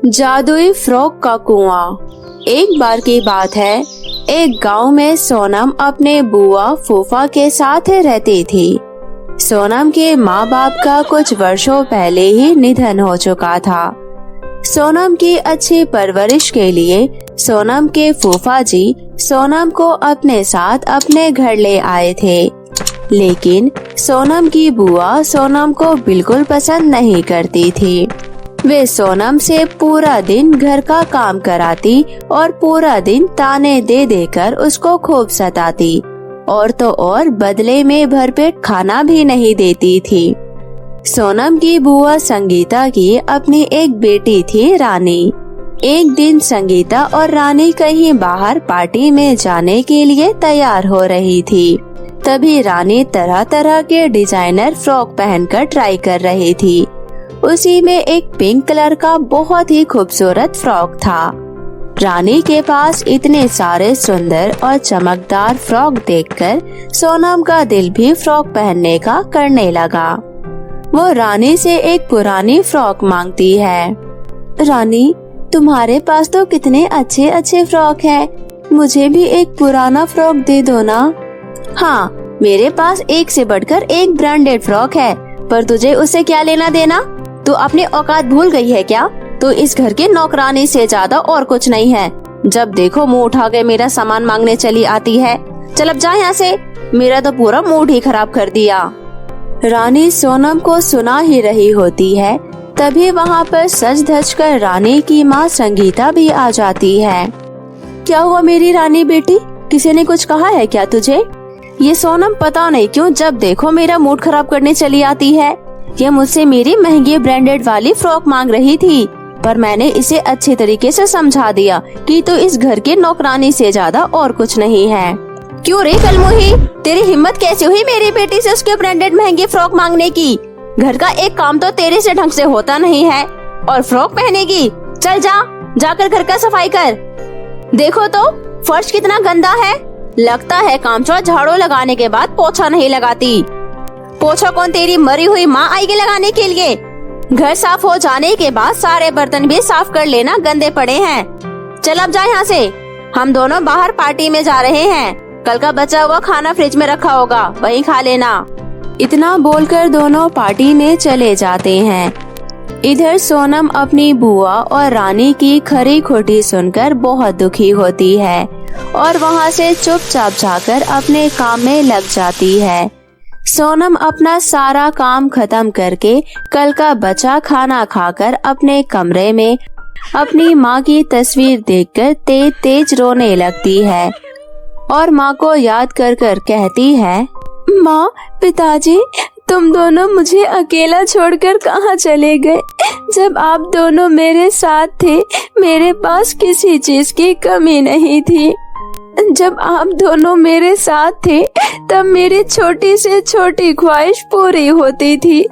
जादुई फ्रॉक का कुआं। एक बार की बात है, एक गांव में सोनम अपने बुआ फूफा के साथ रहती थी। सोनम के माँ बाप का कुछ वर्षों पहले ही निधन हो चुका था। सोनम की अच्छी परवरिश के लिए सोनम के फूफा जी सोनम को अपने साथ अपने घर ले आए थे। लेकिन सोनम की बुआ सोनम को बिल्कुल पसंद नहीं करती थी। वे सोनम से पूरा दिन घर का काम कराती और पूरा दिन ताने दे देकर उसको खूब सताती और तो और बदले में भरपेट खाना भी नहीं देती थी। सोनम की बुआ संगीता की अपनी एक बेटी थी रानी। एक दिन संगीता और रानी कहीं बाहर पार्टी में जाने के लिए तैयार हो रही थी। तभी रानी तरह तरह के डिजाइनर फ्रॉक पहनकर ट्राई कर रही थी। उसी में एक पिंक कलर का बहुत ही खूबसूरत फ्रॉक था। रानी के पास इतने सारे सुंदर और चमकदार फ्रॉक देखकर सोनम का दिल भी फ्रॉक पहनने का करने लगा। वो रानी से एक पुरानी फ्रॉक मांगती है। रानी, तुम्हारे पास तो कितने अच्छे अच्छे फ्रॉक है, मुझे भी एक पुराना फ्रॉक दे दो ना। हाँ, मेरे पास एक से बढ़कर एक ब्रांडेड फ्रॉक है, पर तुझे उससे क्या लेना देना? तू अपनी औकात भूल गई है क्या? तो इस घर की नौकरानी से ज्यादा और कुछ नहीं है। जब देखो मुंह उठा के मेरा सामान मांगने चली आती है। चल अब जा यहाँ से, मेरा तो पूरा मूड ही खराब कर दिया। रानी सोनम को सुना ही रही होती है, तभी वहाँ पर सज धज कर रानी की माँ संगीता भी आ जाती है। क्या हुआ मेरी रानी बेटी, किसी ने कुछ कहा है क्या तुझे? ये सोनम पता नहीं क्यों जब देखो मेरा मूड खराब करने चली आती है। ये मुझसे मेरी महंगी ब्रांडेड वाली फ्रॉक मांग रही थी, पर मैंने इसे अच्छे तरीके से समझा दिया कि तो इस घर के नौकरानी से ज्यादा और कुछ नहीं है। क्यों रे कलमुही, तेरी हिम्मत कैसे हुई मेरी बेटी से उसके ब्रांडेड महंगी फ्रॉक मांगने की? घर का एक काम तो तेरे से ढंग से होता नहीं है और फ्रॉक पहनेगी? चल जाकर घर का सफाई कर। देखो तो फर्श कितना गंदा है, लगता है कामचोर झाड़ू लगाने के बाद पोछा नहीं लगाती। पोछा कौन, तेरी मरी हुई माँ आएगी लगाने के लिए? घर साफ हो जाने के बाद सारे बर्तन भी साफ कर लेना, गंदे पड़े हैं। चल अब जा यहाँ से, हम दोनों बाहर पार्टी में जा रहे हैं। कल का बचा हुआ खाना फ्रिज में रखा होगा, वहीं खा लेना। इतना बोलकर दोनों पार्टी में चले जाते हैं। इधर सोनम अपनी बुआ और रानी की खरी खोटी सुनकर बहुत दुखी होती है और वहाँ से चुपचाप जाकर अपने काम में लग जाती है। सोनम अपना सारा काम खत्म करके कल का बचा खाना खाकर अपने कमरे में अपनी माँ की तस्वीर देखकर तेज तेज रोने लगती है और माँ को याद कर कर कहती है, माँ, पिताजी, तुम दोनों मुझे अकेला छोड़कर कहाँ चले गए? जब आप दोनों मेरे साथ थे, मेरे पास किसी चीज की कमी नहीं थी। जब आप दोनों मेरे साथ थे, तब मेरी छोटी से छोटी ख्वाहिश पूरी होती थी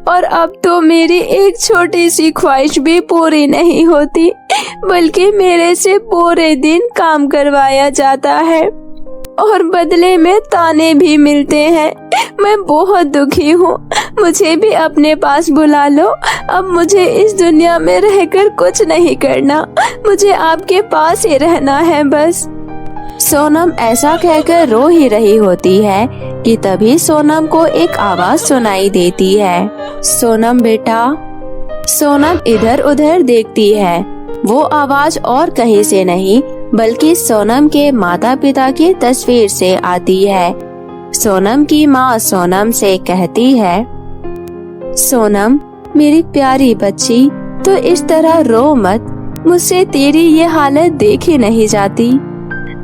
और अब तो मेरी एक छोटी सी ख्वाहिश भी पूरी नहीं होती, बल्कि मेरे से पूरे दिन काम करवाया जाता है और बदले में ताने भी मिलते हैं। मैं बहुत दुखी हूँ, मुझे भी अपने पास बुला लो। अब मुझे इस दुनिया में रहकर कुछ नहीं करना, मुझे आपके पास ही रहना है बस। सोनम ऐसा कहकर रो ही रही होती है कि तभी सोनम को एक आवाज सुनाई देती है, सोनम बेटा। सोनम इधर उधर देखती है, वो आवाज और कहीं से नहीं बल्कि सोनम के माता पिता की तस्वीर से आती है। सोनम की माँ सोनम से कहती है, सोनम मेरी प्यारी बच्ची, तो इस तरह रो मत, मुझसे तेरी ये हालत देखी नहीं जाती।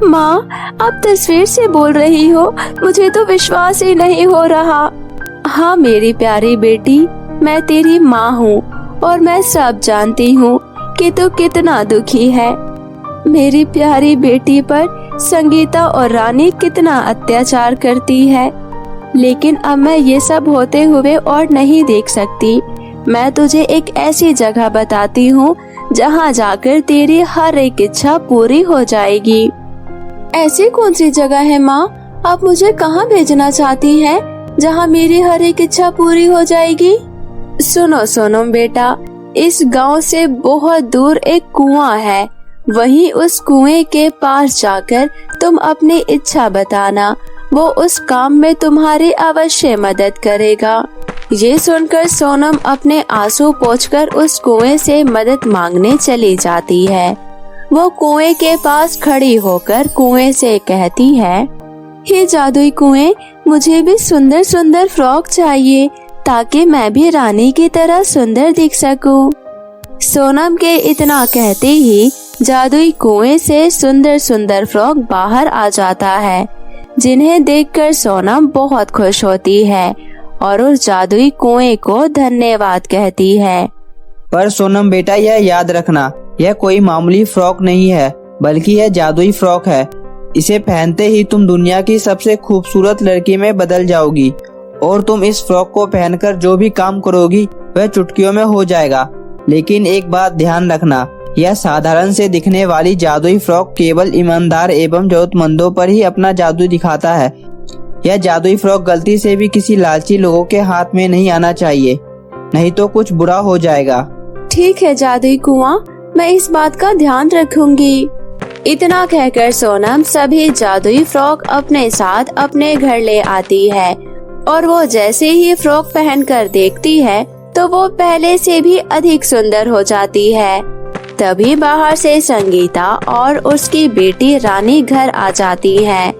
माँ, आप तस्वीर से बोल रही हो, मुझे तो विश्वास ही नहीं हो रहा। हाँ मेरी प्यारी बेटी, मैं तेरी माँ हूँ और मैं सब जानती हूँ कि तू कितना दुखी है। मेरी प्यारी बेटी पर संगीता और रानी कितना अत्याचार करती है, लेकिन अब मैं ये सब होते हुए और नहीं देख सकती। मैं तुझे एक ऐसी जगह बताती हूँ जहाँ जाकर तेरी हर एक इच्छा पूरी हो जाएगी। ऐसी कौन सी जगह है माँ? आप मुझे कहाँ भेजना चाहती हैं, जहाँ मेरी हर एक इच्छा पूरी हो जाएगी? सुनो सोनम बेटा, इस गांव से बहुत दूर एक कुआं है, वहीं उस कुएं के पास जाकर तुम अपनी इच्छा बताना, वो उस काम में तुम्हारी अवश्य मदद करेगा। ये सुनकर सोनम अपने आंसू पोंछकर उस कुएं से मदद मांगने चली जाती है। वो कुएं के पास खड़ी होकर कुएं से कहती है, हे जादुई कुएं, मुझे भी सुंदर सुंदर फ्रॉक चाहिए ताकि मैं भी रानी की तरह सुंदर दिख सकूं। सोनम के इतना कहते ही जादुई कुएं से सुंदर सुंदर फ्रॉक बाहर आ जाता है, जिन्हें देखकर सोनम बहुत खुश होती है और उस जादुई कुएं को धन्यवाद कहती है। पर सोनम बेटा, यह याद रखना, यह कोई मामूली फ्रॉक नहीं है, बल्कि यह जादुई फ्रॉक है। इसे पहनते ही तुम दुनिया की सबसे खूबसूरत लड़की में बदल जाओगी और तुम इस फ्रॉक को पहनकर जो भी काम करोगी वह चुटकियों में हो जाएगा। लेकिन एक बात ध्यान रखना, यह साधारण से दिखने वाली जादुई फ्रॉक केवल ईमानदार एवं जरूरतमंदों पर ही अपना जादू दिखाता है। यह जादुई फ्रॉक गलती से भी किसी लालची लोगों के हाथ में नहीं आना चाहिए, नहीं तो कुछ बुरा हो जाएगा। ठीक है जादुई कुआं, मैं इस बात का ध्यान रखूंगी। इतना कहकर सोनम सभी जादुई फ्रॉक अपने साथ अपने घर ले आती है और वो जैसे ही फ्रॉक पहनकर देखती है तो वो पहले से भी अधिक सुंदर हो जाती है। तभी बाहर से संगीता और उसकी बेटी रानी घर आ जाती है।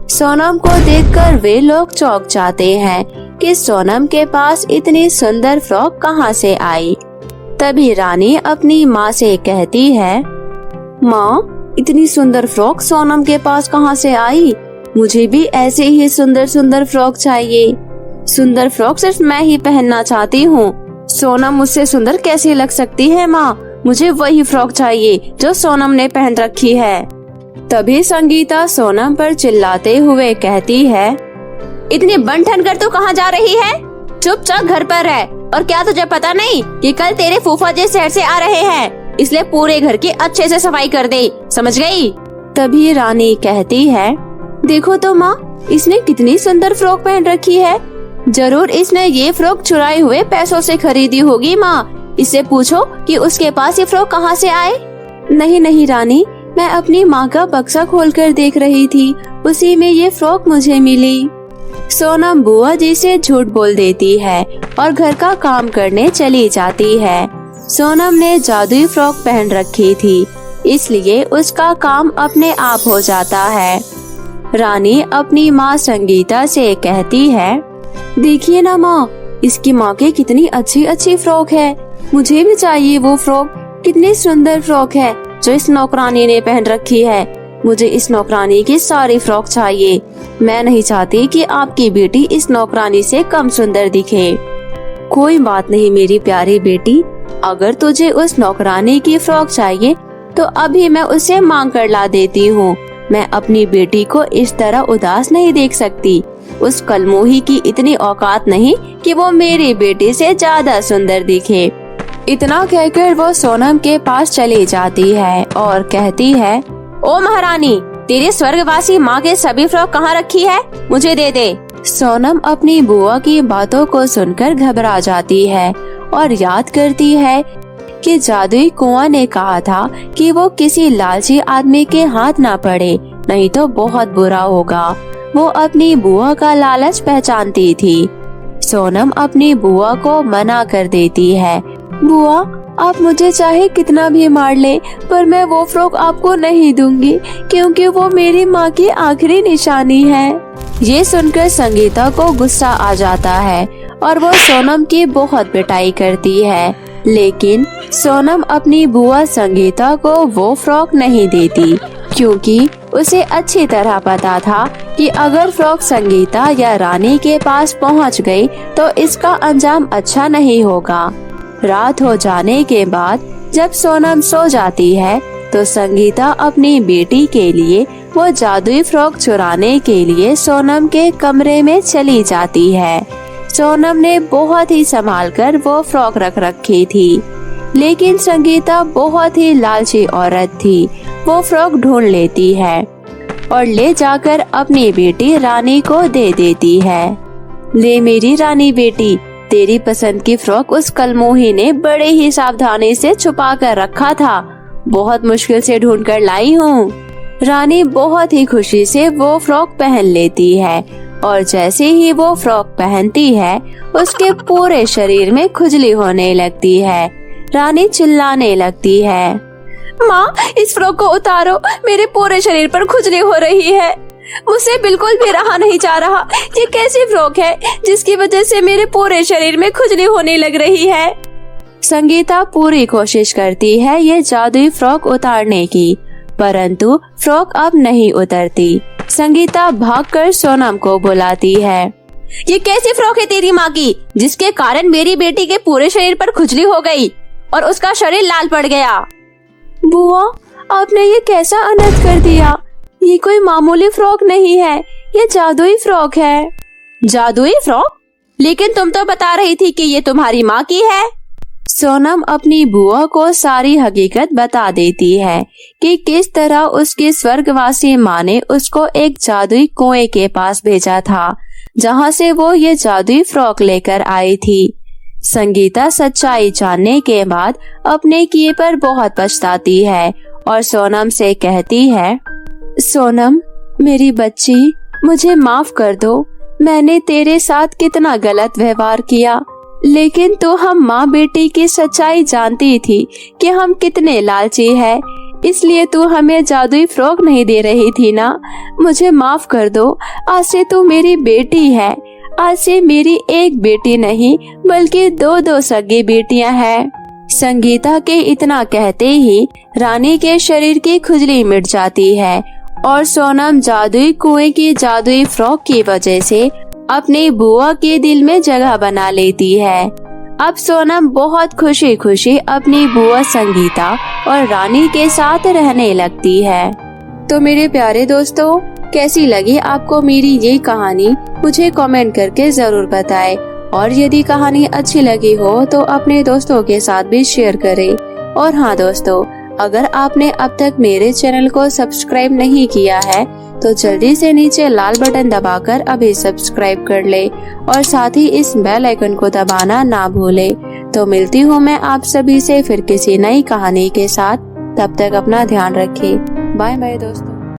सोनम को देखकर वे लोग चौंक जाते हैं कि सोनम के पास इतनी सुंदर फ्रॉक कहां से आई। तभी रानी अपनी माँ से कहती है, माँ, इतनी सुंदर फ्रॉक सोनम के पास कहां से आई? मुझे भी ऐसे ही सुंदर सुंदर फ्रॉक चाहिए। सुंदर फ्रॉक सिर्फ मैं ही पहनना चाहती हूँ, सोनम मुझसे सुंदर कैसे लग सकती है माँ? मुझे वही फ्रॉक चाहिए जो सोनम ने पहन रखी है। तभी संगीता सोनम पर चिल्लाते हुए कहती है, इतनी बन-ठन कर तू कहाँ जा रही है? चुपचाप घर पर रह। और क्या तुझे पता नहीं कि कल तेरे फूफा जी शहर से आ रहे हैं, इसलिए पूरे घर की अच्छे से सफाई कर दे, समझ गई? तभी रानी कहती है, देखो तो माँ, इसने कितनी सुंदर फ्रॉक पहन रखी है। जरूर इसने ये फ्रॉक चुराए हुए पैसों से खरीदी होगी माँ। इससे पूछो कि उसके पास ये फ्रॉक कहाँ से आए। नहीं नहीं रानी, मैं अपनी माँ का बक्सा खोलकर देख रही थी, उसी में ये फ्रॉक मुझे मिली। सोनम बुआ जी से झूठ बोल देती है और घर का काम करने चली जाती है। सोनम ने जादुई फ्रॉक पहन रखी थी, इसलिए उसका काम अपने आप हो जाता है। रानी अपनी माँ संगीता से कहती है, देखिए ना माँ, इसकी माँ के कितनी अच्छी अच्छी फ्रॉक है, मुझे भी चाहिए वो फ्रॉक। कितनी सुंदर फ्रॉक है जो इस नौकरानी ने पहन रखी है। मुझे इस नौकरानी की सारी फ्रॉक चाहिए। मैं नहीं चाहती कि आपकी बेटी इस नौकरानी से कम सुंदर दिखे। कोई बात नहीं मेरी प्यारी बेटी, अगर तुझे उस नौकरानी की फ्रॉक चाहिए तो अभी मैं उसे मांग कर ला देती हूँ। मैं अपनी बेटी को इस तरह उदास नहीं देख सकती। उस कलमोही की इतनी औकात नहीं कि वो मेरी बेटी से ज्यादा सुंदर दिखे। इतना कहकर वो सोनम के पास चली जाती है और कहती है, ओ महारानी, तेरी स्वर्गवासी माँ के सभी फ्रॉक कहाँ रखी है? मुझे दे दे। सोनम अपनी बुआ की बातों को सुनकर घबरा जाती है और याद करती है कि जादुई कुआं ने कहा था कि वो किसी लालची आदमी के हाथ ना पड़े, नहीं तो बहुत बुरा होगा। वो अपनी बुआ का लालच पहचानती थी। सोनम अपनी बुआ को मना कर देती है, बुआ, आप मुझे चाहे कितना भी मार ले, पर मैं वो फ्रॉक आपको नहीं दूंगी, क्योंकि वो मेरी माँ की आखिरी निशानी है। ये सुनकर संगीता को गुस्सा आ जाता है और वो सोनम की बहुत पिटाई करती है, लेकिन सोनम अपनी बुआ संगीता को वो फ्रॉक नहीं देती, क्योंकि उसे अच्छी तरह पता था कि अगर फ्रॉक संगीता या रानी के पास पहुंच गई तो इसका अंजाम अच्छा नहीं होगा। रात हो जाने के बाद जब सोनम सो जाती है तो संगीता अपनी बेटी के लिए वो जादुई फ्रॉक चुराने के लिए सोनम के कमरे में चली जाती है। सोनम ने बहुत ही संभाल कर वो फ्रॉक रख रखी थी, लेकिन संगीता बहुत ही लालची औरत थी। वो फ्रॉक ढूंढ लेती है और ले जाकर अपनी बेटी रानी को दे देती है। ले मेरी रानी बेटी, तेरी पसंद की फ्रॉक उस कलमोही ने बड़े ही सावधानी से छुपा कर रखा था। बहुत मुश्किल से ढूंढ कर लाई हूँ। रानी बहुत ही खुशी से वो फ्रॉक पहन लेती है और जैसे ही वो फ्रॉक पहनती है उसके पूरे शरीर में खुजली होने लगती है। रानी चिल्लाने लगती है, माँ इस फ्रॉक को उतारो, मेरे पूरे शरीर पर खुजली हो रही है। मुझसे बिल्कुल भी रहा नहीं जा रहा। ये कैसी फ्रॉक है जिसकी वजह से मेरे पूरे शरीर में खुजली होने लग रही है। संगीता पूरी कोशिश करती है ये जादुई फ्रॉक उतारने की, परंतु फ्रॉक अब नहीं उतरती। संगीता भागकर सोनम को बुलाती है। ये कैसी फ्रॉक है तेरी माँ की, जिसके कारण मेरी बेटी के पूरे शरीर पर खुजली हो गई और उसका शरीर लाल पड़ गया। बुआ, आपने ये कैसा अनर्थ कर दिया। ये कोई मामूली फ्रॉक नहीं है, ये जादुई फ्रॉक है। जादुई फ्रॉक? लेकिन तुम तो बता रही थी कि ये तुम्हारी माँ की है। सोनम अपनी बुआ को सारी हकीकत बता देती है कि किस तरह उसकी स्वर्गवासी माँ ने उसको एक जादुई कुएं के पास भेजा था, जहाँ से वो ये जादुई फ्रॉक लेकर आई थी। संगीता सच्चाई जानने के बाद अपने किए पर बहुत पछताती है और सोनम से कहती है, सोनम मेरी बच्ची, मुझे माफ कर दो। मैंने तेरे साथ कितना गलत व्यवहार किया, लेकिन तू हम माँ बेटी की सच्चाई जानती थी कि हम कितने लालची हैं, इसलिए तू हमें जादुई फ्रॉक नहीं दे रही थी ना। मुझे माफ कर दो। आज से तू मेरी बेटी है। आज से मेरी एक बेटी नहीं बल्कि दो सगी बेटियां हैं। संगीता के इतना कहते ही रानी के शरीर की खुजली मिट जाती है और सोनम जादुई कुएं की जादुई फ्रॉक की वजह से अपनी बुआ के दिल में जगह बना लेती है। अब सोनम बहुत खुशी खुशी अपनी बुआ संगीता और रानी के साथ रहने लगती है। तो मेरे प्यारे दोस्तों, कैसी लगी आपको मेरी ये कहानी, मुझे कमेंट करके जरूर बताएं। और यदि कहानी अच्छी लगी हो तो अपने दोस्तों के साथ भी शेयर करें। और हाँ दोस्तों, अगर आपने अब तक मेरे चैनल को सब्सक्राइब नहीं किया है तो जल्दी से नीचे लाल बटन दबाकर अभी सब्सक्राइब कर ले और साथ ही इस बेल आइकन को दबाना ना भूले। तो मिलती हूँ मैं आप सभी से फिर किसी नई कहानी के साथ। तब तक अपना ध्यान रखें। बाय बाय दोस्तों।